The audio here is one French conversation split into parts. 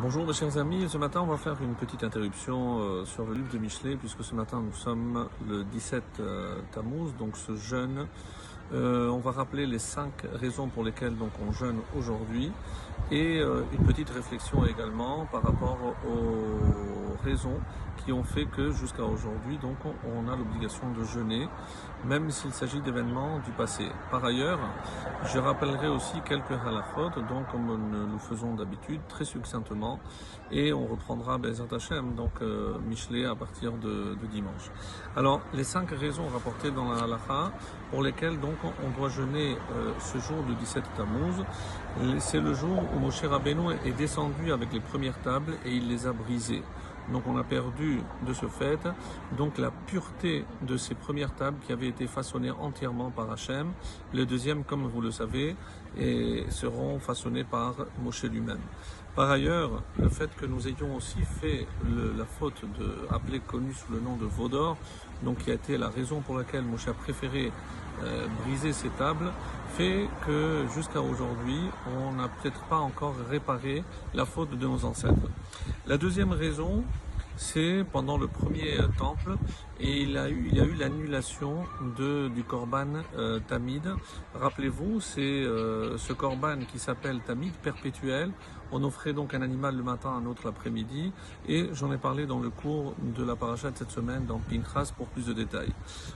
Bonjour mes chers amis, ce matin on va faire une petite interruption sur le livre de Michelet puisque ce matin nous sommes le 17 Tammuz, donc ce jeûne. On va rappeler les 5 raisons pour lesquelles donc on jeûne aujourd'hui et une petite réflexion également par rapport aux raisons qui ont fait que jusqu'à aujourd'hui donc on a l'obligation de jeûner même s'il s'agit d'événements du passé. Par ailleurs, je rappellerai aussi quelques halachot, donc comme nous le faisons d'habitude, très succinctement, et on reprendra Be'ezrat Hashem, donc Michelet à partir de dimanche. Alors, les 5 raisons rapportées dans la halacha pour lesquelles donc on doit jeûner ce jour du 17 Tammuz, c'est le jour où Moshe Rabbeinu est descendu avec les premières tables et il les a brisées. Donc on a perdu de ce fait donc la pureté de ces premières tables qui avaient été façonnées entièrement par Hachem. Les deuxièmes, comme vous le savez, seront façonnées par Moshe lui-même. Par ailleurs, le fait que nous ayons aussi fait la faute connue sous le nom de Vaudor, donc qui a été la raison pour laquelle Moshe a préféré briser ces tables, fait que jusqu'à aujourd'hui, on n'a peut-être pas encore réparé la faute de nos ancêtres. La deuxième raison, c'est pendant le premier temple, et il y a eu l'annulation du korban tamid. Rappelez-vous, c'est ce korban qui s'appelle tamid, perpétuel. On offrait donc un animal le matin, un autre l'après-midi, et j'en ai parlé dans le cours de la paracha de cette semaine dans Pinchas pour plus de détails.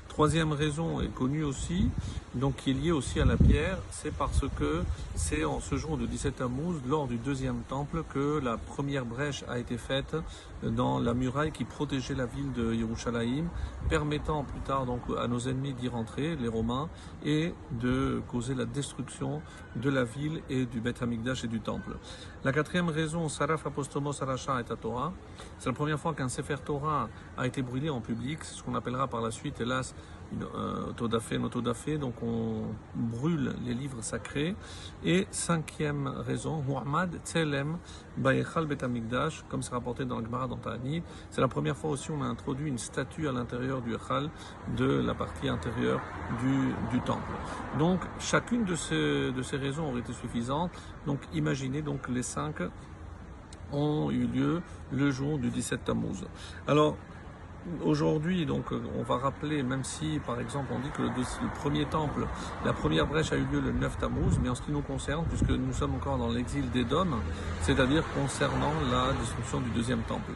Troisième raison est connue aussi, donc qui est liée aussi à la pierre, c'est parce que c'est en ce jour de 17 Tammuz, lors du deuxième temple, que la première brèche a été faite dans la muraille qui protégeait la ville de Yerushalayim, permettant plus tard donc à nos ennemis d'y rentrer, les Romains, et de causer la destruction de la ville et du Beth Hamikdash et du temple. La quatrième raison, Saraf Apostomos Aracha et Torah, c'est la première fois qu'un Sefer Torah a été brûlé en public, c'est ce qu'on appellera par la suite, hélas, Todafé, donc on brûle les livres sacrés. Et cinquième raison, Muhammad Tselem Bayechal Bet Hamikdash, comme c'est rapporté dans la Gemara dans Ta'anit, c'est la première fois aussi où on a introduit une statue à l'intérieur du Echal, de la partie intérieure du temple. Donc chacune de ces raisons aurait été suffisante. Donc imaginez donc les 5 ont eu lieu le jour du 17 Tammuz. Alors, aujourd'hui, donc, on va rappeler, même si, par exemple, on dit que le premier temple, la première brèche a eu lieu le 9 Tammuz, mais en ce qui nous concerne, puisque nous sommes encore dans l'exil d'Édom, c'est-à-dire concernant la destruction du deuxième temple.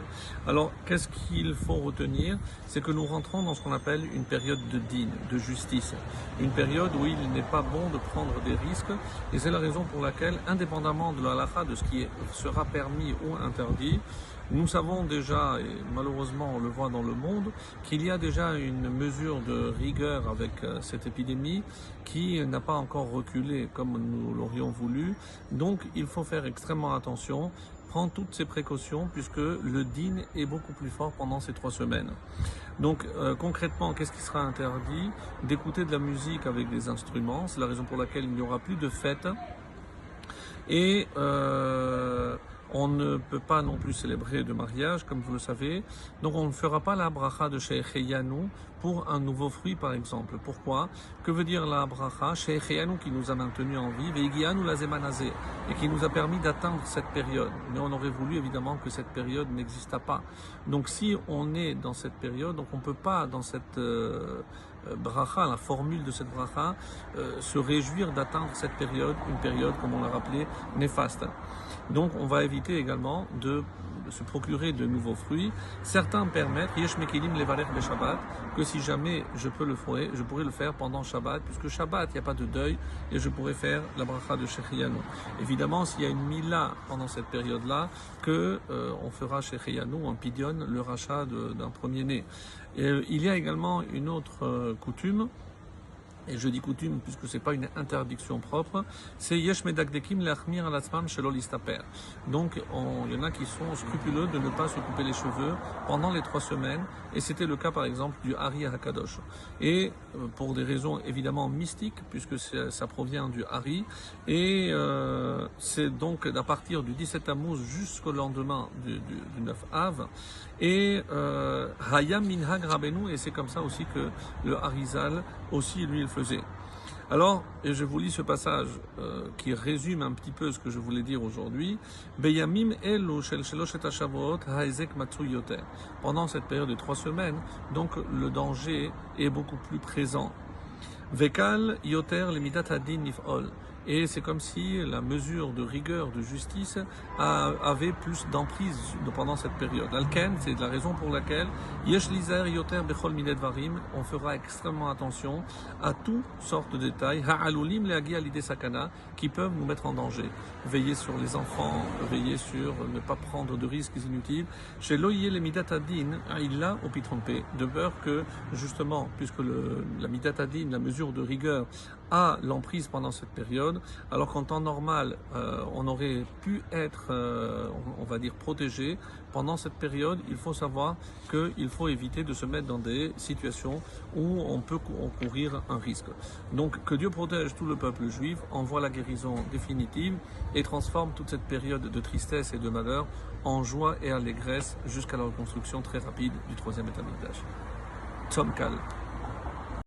Alors, qu'est-ce qu'il faut retenir? C'est que nous rentrons dans ce qu'on appelle une période de din, de justice, une période où il n'est pas bon de prendre des risques, et c'est la raison pour laquelle, indépendamment de la halakha, de ce qui sera permis ou interdit, nous savons déjà, et malheureusement on le voit dans le monde, qu'il y a déjà une mesure de rigueur avec cette épidémie qui n'a pas encore reculé comme nous l'aurions voulu. Donc il faut faire extrêmement attention, prendre toutes ces précautions puisque le din est beaucoup plus fort pendant ces 3 semaines. Donc concrètement, qu'est-ce qui sera interdit? D'écouter de la musique avec des instruments, c'est la raison pour laquelle il n'y aura plus de fêtes. Et on ne peut pas non plus célébrer de mariage, comme vous le savez. Donc on ne fera pas la bracha de Shehecheyanu pour un nouveau fruit, par exemple. Pourquoi? Que veut dire la bracha? Shehecheyanu qui nous a maintenus en vie, Veigianu la zemanazé, et qui nous a permis d'atteindre cette période. Mais on aurait voulu évidemment que cette période n'exista pas. Donc si on est dans cette période, donc on ne peut pas dans cette bracha, la formule de cette bracha, se réjouir d'atteindre cette période, une période, comme on l'a rappelé, néfaste. Donc on va éviter également de se procurer de nouveaux fruits. Certains permettent, Yesh Mekilim Levarech be Shabbat, que si jamais je pourrais le faire pendant Shabbat, puisque Shabbat, il n'y a pas de deuil, et je pourrais faire la bracha de Shehecheyanu. Évidemment, s'il y a une mila pendant cette période-là, on fera Shehecheyanu, un pidyon, le rachat d'un premier-né. Il y a également une autre coutume, et je dis coutume puisque c'est pas une interdiction propre, c'est yesh medakdekim leachmir alatzmam shelo listaper. Donc il y en a qui sont scrupuleux de ne pas se couper les cheveux pendant les 3 semaines, et c'était le cas par exemple du Hari Hakadosh. Et pour des raisons évidemment mystiques, puisque ça provient du Hari, et c'est donc à partir du 17 Tammuz jusqu'au lendemain du 9 Av, et Hayam Minhag Rabbeinu, et c'est comme ça aussi que le Harizal aussi lui il faisait. Alors, et je vous lis ce passage qui résume un petit peu ce que je voulais dire aujourd'hui. Beyamim elu shel sheloshet hashavuot ha'ezek matzui yoter. Pendant cette période de 3 semaines, donc le danger est beaucoup plus présent. Vekal yoter lemidat hadin nif'ol. Et c'est comme si la mesure de rigueur, de justice avait plus d'emprise pendant cette période. Alken, c'est la raison pour laquelle Yesh lizer yoter bechol minet varim, on fera extrêmement attention à toutes sortes de détails, ha'alulim leagi alide sakana, qui peuvent nous mettre en danger. Veiller sur les enfants, veiller sur ne pas prendre de risques inutiles. Chez loyer les midat adin, il l'a au trompé, de peur que justement, puisque la midat adin, la mesure de rigueur, a l'emprise pendant cette période, alors qu'en temps normal, on aurait pu être, on va dire, protégé. Pendant cette période, il faut savoir qu'il faut éviter de se mettre dans des situations où on peut courir un risque. Donc, que Dieu protège tout le peuple juif, envoie la guérison définitive et transforme toute cette période de tristesse et de malheur en joie et allégresse jusqu'à la reconstruction très rapide du troisième Beth Amikdash. Tzom Kal.